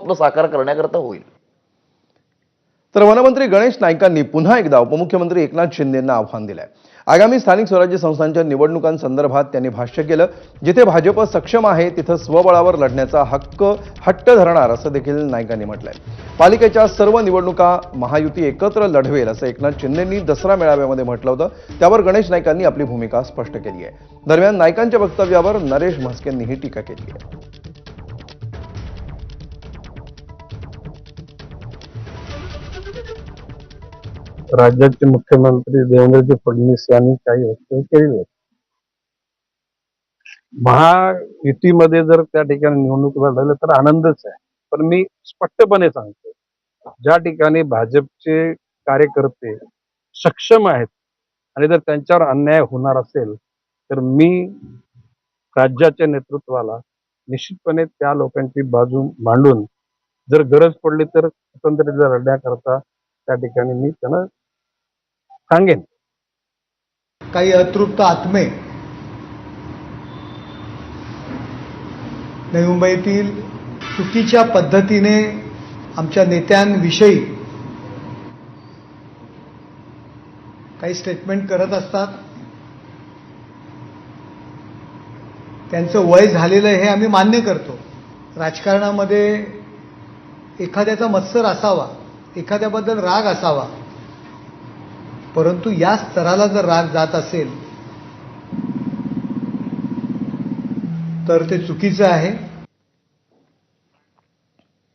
स्वप्न साकार करण्याकरता होईल. तर वनमंत्री गणेश नाईकांनी पुन्हा एकदा उपमुख्यमंत्री एकनाथ शिंदेंना आव्हान दिलंय. आगामी स्थानिक स्वराज्य संस्थांच्या निवडणुकांसंदर्भात त्यांनी भाष्य केलं. जिथे भाजप सक्षम आहे तिथं स्वबळावर लढण्याचा हट्ट धरणार असं देखील नाईकांनी म्हटलंय. पालिकेच्या सर्व निवडणुका महायुती एकत्र लढवेल असं एकनाथ शिंदेंनी दसरा मेळाव्यामध्ये म्हटलं होतं. त्यावर गणेश नाईकांनी आपली भूमिका स्पष्ट केली आहे. दरम्यान नाईकांच्या वक्तव्यावर नरेश म्हस्केंनीही टीका केली आहे. राज्याचे मुख्यमंत्री देवेंद्रजी फडणवीस यांनी काही वक्तव्य केलेली आहेत. महायुतीमध्ये जर त्या ठिकाणी निवडणूक लढवलं तर आनंदच आहे. पण मी स्पष्टपणे सांगतो, ज्या ठिकाणी भाजपचे कार्यकर्ते सक्षम आहेत आणि जर त्यांच्यावर अन्याय होणार असेल तर मी राज्याच्या नेतृत्वाला निश्चितपणे त्या लोकांची बाजू मांडून जर गरज पडली तर स्वतंत्ररित्या लढण्याकरता त्या ठिकाणी मी त्यांना सांगेन. काही अतृप्त आत्मे नवी मुंबईतील चुकीच्या पद्धतीने आमच्या नेत्यांविषयी काही स्टेटमेंट करत असतात. त्यांचं वय झालेलं हे आम्ही मान्य करतो. राजकारणामध्ये एखाद्याचा मत्सर असावा, एखाद्याबद्दल राग असावा, परंतु या स्तराला जर राग जात असेल तर ते चुकीचं आहे.